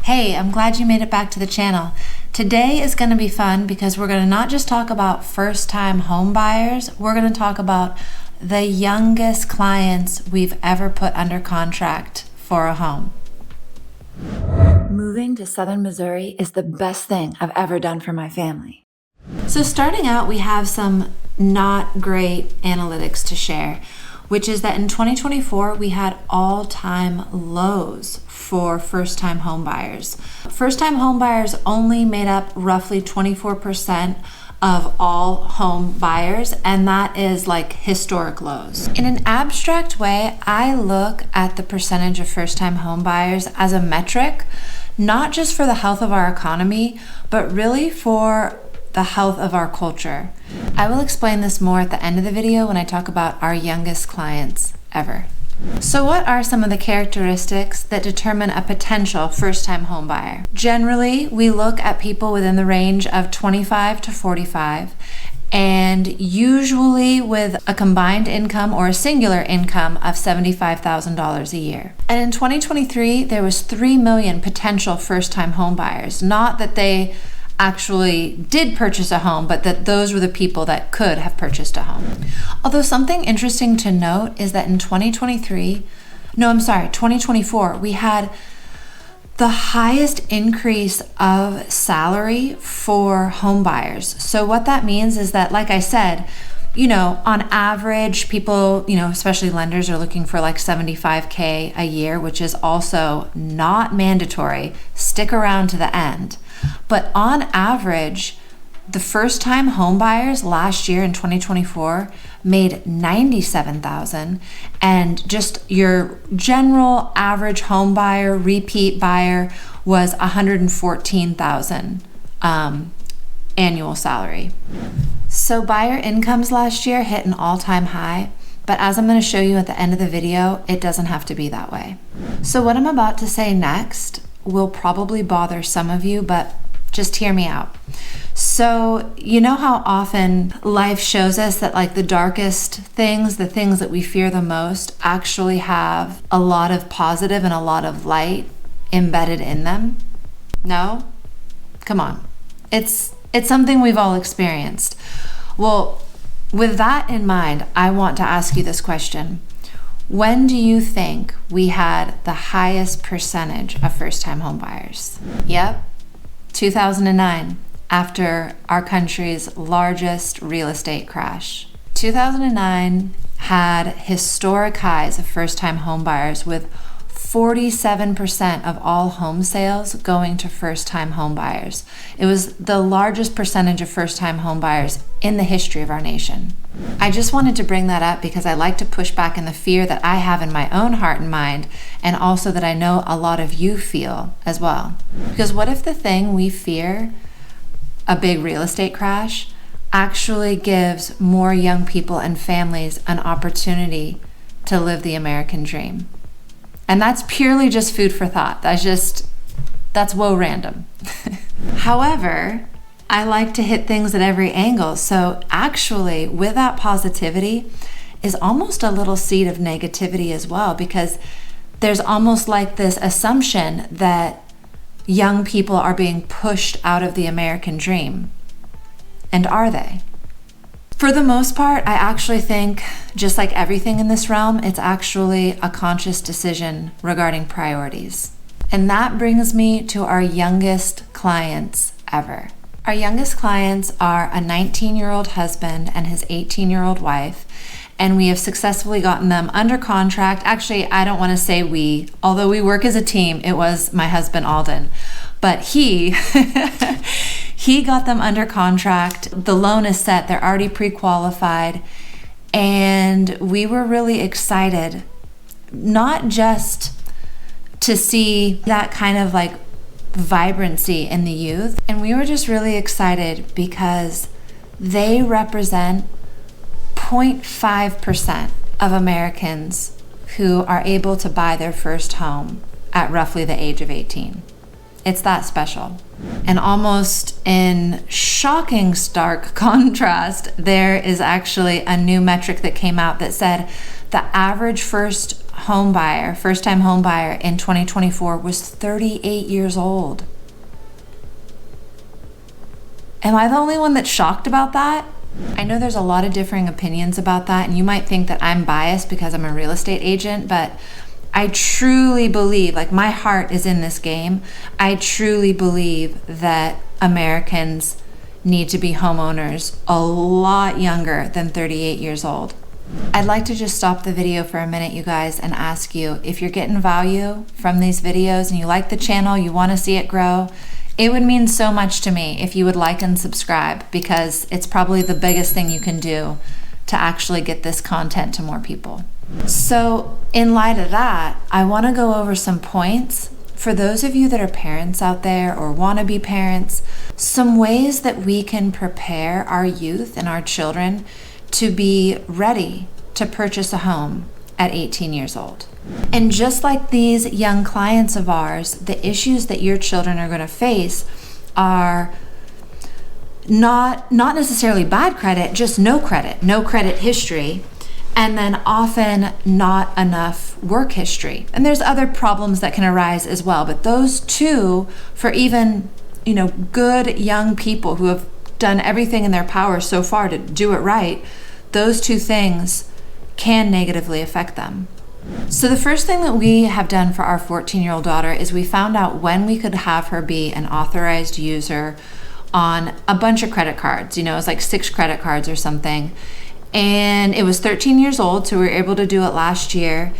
Hey, I'm glad you made it back to the channel. Today is going to be fun because we're going to not just talk about first-time home buyers, we're going to talk about the youngest clients we've ever put under contract for a home. Moving to Southern Missouri is the best thing I've ever done for my family. So starting out, we have some not great analytics to share, which is that in 2024, we had all-time lows for first-time home buyers. First-time home buyers only made up roughly 24% of all home buyers, and that is like historic lows. In an abstract way, I look at the percentage of first-time home buyers as a metric, not just for the health of our economy, but really for the health of our culture. I will explain this more at the end of the video when I talk about our youngest clients ever. So what are some of the characteristics that determine a potential first-time home buyer? Generally, we look at people within the range of 25 to 45, and usually with a combined income or a singular income of $75,000 a year. And in 2023, there was 3 million potential first-time home buyers. Not that they actually did purchase a home, but that those were the people that could have purchased a home. Although something interesting to note is that in 2024, we had the highest increase of salary for home buyers. So what that means is that, like I said, on average, people, especially lenders are looking for like $75K a year, which is also not mandatory. Stick around to the end. But on average, the first-time home buyers last year in 2024 made $97,000, and just your general average home buyer, repeat buyer, was $114,000 annual salary. So buyer incomes last year hit an all-time high, but as I'm going to show you at the end of the video, it doesn't have to be that way. So what I'm about to say next will probably bother some of you, but just hear me out. So you know how often life shows us that like the darkest things, the things that we fear the most, actually have a lot of positive and a lot of light embedded in them? No? Come on. It's something we've all experienced. Well, with that in mind, I want to ask you this question. When do you think we had the highest percentage of first-time home buyers? Yep, 2009, after our country's largest real estate crash. 2009 had historic highs of first-time home buyers, with 47% of all home sales going to first-time home buyers. It was the largest percentage of first-time home buyers in the history of our nation. I just wanted to bring that up because I like to push back in the fear that I have in my own heart and mind, and also that I know a lot of you feel as well. Because what if the thing we fear, a big real estate crash, actually gives more young people and families an opportunity to live the American dream? And that's purely just food for thought. That's whoa random. However, I like to hit things at every angle. So actually, with that positivity is almost a little seed of negativity as well, because there's almost like this assumption that young people are being pushed out of the American dream. And are they? For the most part, I actually think, just like everything in this realm, it's actually a conscious decision regarding priorities. And that brings me to our youngest clients ever. Our youngest clients are a 19-year-old husband and his 18-year-old wife, and we have successfully gotten them under contract. Actually, I don't want to say we, although we work as a team, it was my husband Alden. But he got them under contract. The loan is set. They're already pre-qualified. And we were really excited, not just to see that kind of like vibrancy in the youth. And we were just really excited because they represent 0.5% of Americans who are able to buy their first home at roughly the age of 18. It's that special. And almost in shocking stark contrast, there is actually a new metric that came out that said the average first home buyer, first-time home buyer in 2024 was 38 years old. Am I the only one that's shocked about that? I know there's a lot of differing opinions about that, and you might think that I'm biased because I'm a real estate agent, but I truly believe, like, my heart is in this game. I truly believe that Americans need to be homeowners a lot younger than 38 years old. I'd like to just stop the video for a minute, you guys, and ask you if you're getting value from these videos and you like the channel, you want to see it grow. It would mean so much to me if you would like and subscribe, because it's probably the biggest thing you can do to actually get this content to more people. So in light of that, I want to go over some points for those of you that are parents out there or want to be parents, some ways that we can prepare our youth and our children to be ready to purchase a home at 18 years old. And just like these young clients of ours, the issues that your children are going to face are not necessarily bad credit, just no credit history, and then often not enough work history. And there's other problems that can arise as well, but those two, for even, good young people who have done everything in their power so far to do it right, those two things can negatively affect them. So the first thing that we have done for our 14-year-old daughter is we found out when we could have her be an authorized user on a bunch of credit cards. It was like 6 credit cards or something. And it was 13 years old, so we were able to do it last year.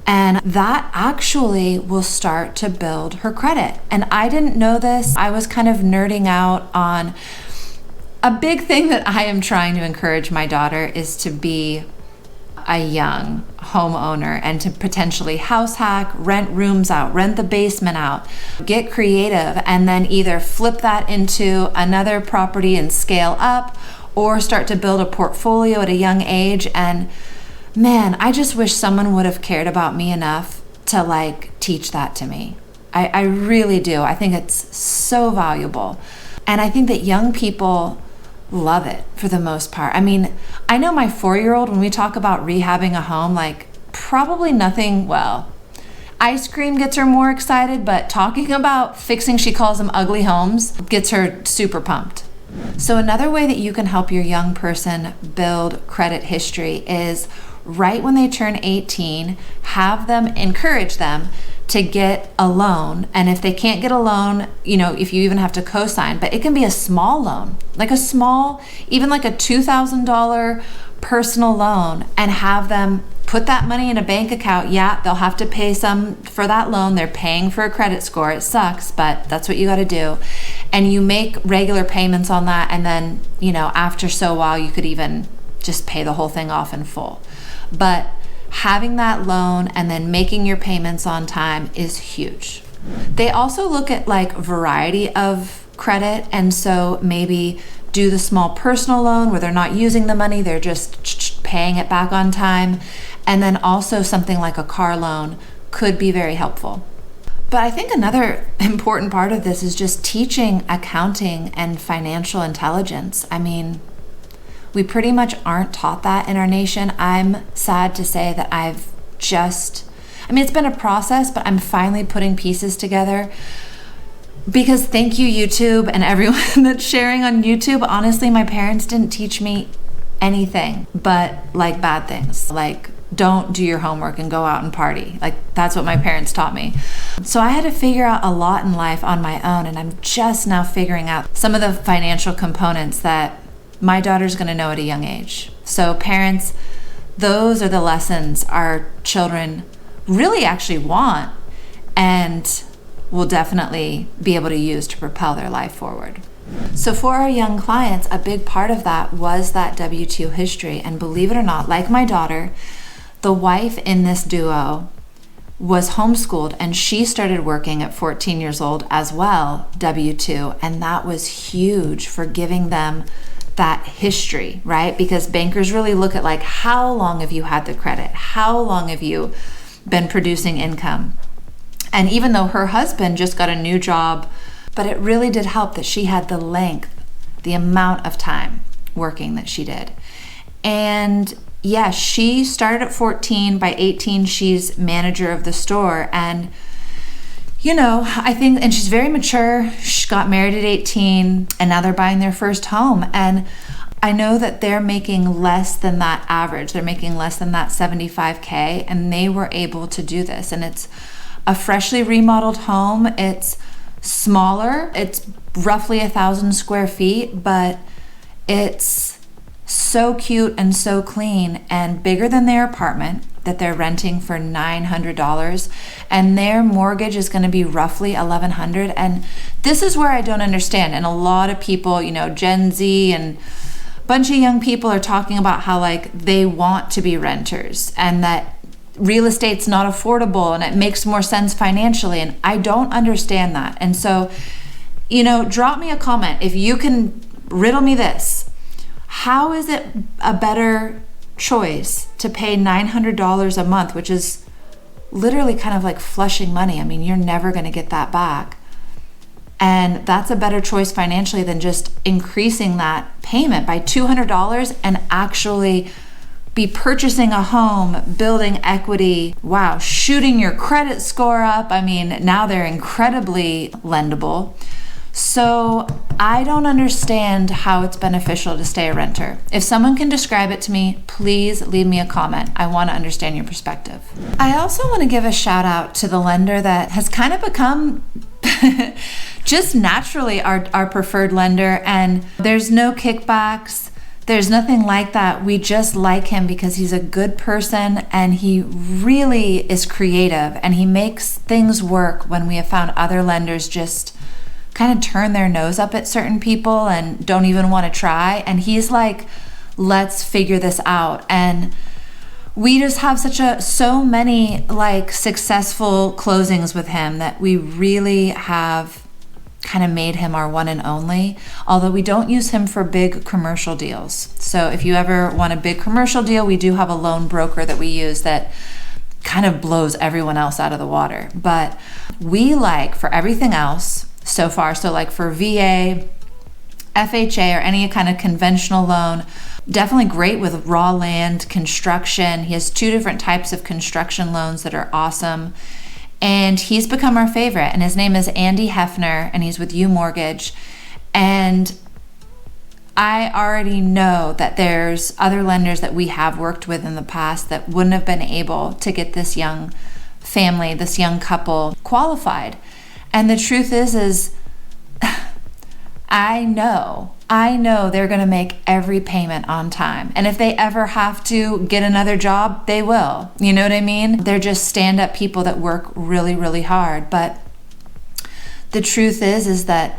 And that actually will start to build her credit. And I didn't know this. I was kind of nerding out on a big thing that I am trying to encourage my daughter is to be a young homeowner and to potentially house hack, rent rooms out, rent the basement out, get creative, and then either flip that into another property and scale up, or start to build a portfolio at a young age. And man, I just wish someone would have cared about me enough to teach that to me. I really do. I think it's so valuable. And I think that young people love it for the most part. I mean, I know my 4-year-old, when we talk about rehabbing a home, probably nothing, ice cream gets her more excited, but talking about fixing, she calls them ugly homes, gets her super pumped. So another way that you can help your young person build credit history is right when they turn 18, encourage them to get a loan. And if they can't get a loan, if you even have to co-sign, but it can be a small loan, even a $2,000 personal loan, and have them put that money in a bank account. Yeah, they'll have to pay some for that loan. They're paying for a credit score. It sucks, but that's what you got to do. And you make regular payments on that. And then, after so while, you could even just pay the whole thing off in full. But having that loan and then making your payments on time is huge. They also look at variety of credit. And so maybe do the small personal loan where they're not using the money, they're just paying it back on time. And then also something like a car loan could be very helpful. But I think another important part of this is just teaching accounting and financial intelligence. I mean, we pretty much aren't taught that in our nation. I'm sad to say that it's been a process, but I'm finally putting pieces together. Because thank you, YouTube, and everyone that's sharing on YouTube. Honestly, my parents didn't teach me anything but bad things. Don't do your homework and go out and party. That's what my parents taught me. So I had to figure out a lot in life on my own, and I'm just now figuring out some of the financial components that my daughter's going to know at a young age. So parents, those are the lessons our children really actually want and will definitely be able to use to propel their life forward. So for our young clients, a big part of that was that W-2 history. And believe it or not, like my daughter, the wife in this duo was homeschooled, and she started working at 14 years old as well, W-2. And that was huge for giving them that history, right? Because bankers really look at how long have you had the credit? How long have you been producing income? And even though her husband just got a new job, but it really did help that she had the amount of time working that she did. And yeah, she started at 14. By 18, she's manager of the store. And, I think, and she's very mature. She got married at 18, and now they're buying their first home. And I know that they're making less than that average. They're making less than that 75K, and they were able to do this. And it's a freshly remodeled home. It's smaller. It's roughly 1,000 square feet, but it's so cute and so clean and bigger than their apartment that they're renting for $900, and their mortgage is going to be roughly $1,100. And this is where I don't understand. And a lot of people, Gen Z and a bunch of young people are talking about how like they want to be renters and that real estate's not affordable and it makes more sense financially. And I don't understand that. And so, drop me a comment if you can riddle me this. How is it a better choice to pay $900 a month, which is literally kind of like flushing money? I mean, you're never going to get that back. And that's a better choice financially than just increasing that payment by $200 and actually be purchasing a home, building equity, wow, shooting your credit score up. I mean, now they're incredibly lendable. So I don't understand how it's beneficial to stay a renter. If someone can describe it to me, please leave me a comment. I want to understand your perspective. I also want to give a shout out to the lender that has kind of become just naturally our preferred lender, and there's no kickbacks. There's nothing like that. We just like him because he's a good person and he really is creative and he makes things work when we have found other lenders just kind of turn their nose up at certain people and don't even want to try. And he's like, let's figure this out. And we just have so many like successful closings with him that we really have kind of made him our one and only, although we don't use him for big commercial deals. So if you ever want a big commercial deal, we do have a loan broker that we use that kind of blows everyone else out of the water. But we like, for everything else so far, so like for VA, FHA, or any kind of conventional loan, definitely great with raw land, construction. He has 2 different types of construction loans that are awesome. And he's become our favorite. And his name is Andy Heffner, and he's with U Mortgage. And I already know that there's other lenders that we have worked with in the past that wouldn't have been able to get this young family, this young couple qualified. And the truth is I know they're going to make every payment on time. And if they ever have to get another job, they will. You know what I mean? They're just stand-up people that work really, really hard. But the truth is that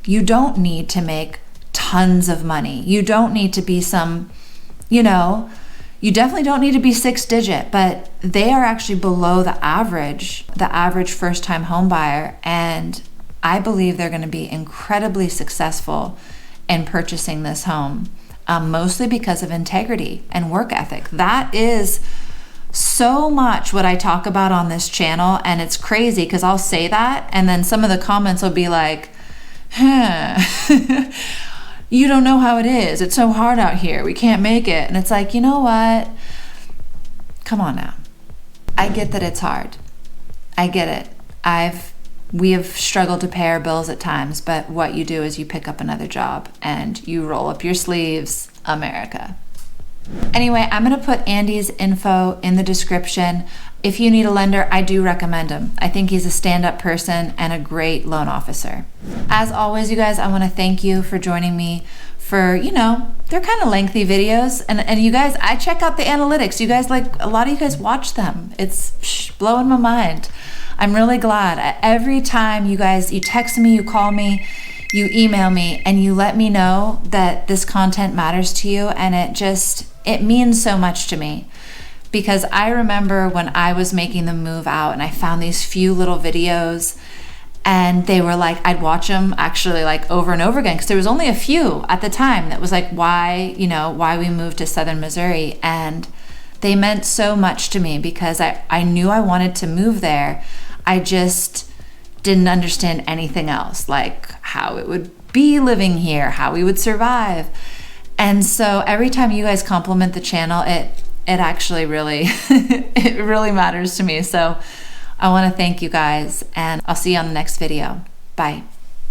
you don't need to make tons of money. You don't need to be you definitely don't need to be 6-digit, but they are actually below the average first-time home buyer. And I believe they're going to be incredibly successful in purchasing this home, mostly because of integrity and work ethic. That is so much what I talk about on this channel, and it's crazy because I'll say that, and then some of the comments will be like, you don't know how it is. It's so hard out here. We can't make it. And it's like, you know what? Come on now. I get that it's hard. I get it. We have struggled to pay our bills at times, but what you do is you pick up another job and you roll up your sleeves, America. Anyway, I'm going to put Andy's info in the description. If you need a lender, I do recommend him. I think he's a stand-up person and a great loan officer. As always, you guys, I want to thank you for joining me for, they're kind of lengthy videos. And you guys, I check out the analytics. You guys, a lot of you guys watch them. It's blowing my mind. I'm really glad. Every time you text me, you call me, you email me, and you let me know that this content matters to you, and it means so much to me. Because I remember when I was making the move out and I found these few little videos, and they were like, I'd watch them actually like over and over again, because there was only a few at the time that was like why we moved to Southern Missouri. And they meant so much to me because I knew I wanted to move there. I just didn't understand anything else, like how it would be living here, how we would survive. And so every time you guys compliment the channel, it actually really, it really matters to me. So I want to thank you guys, and I'll see you on the next video. Bye.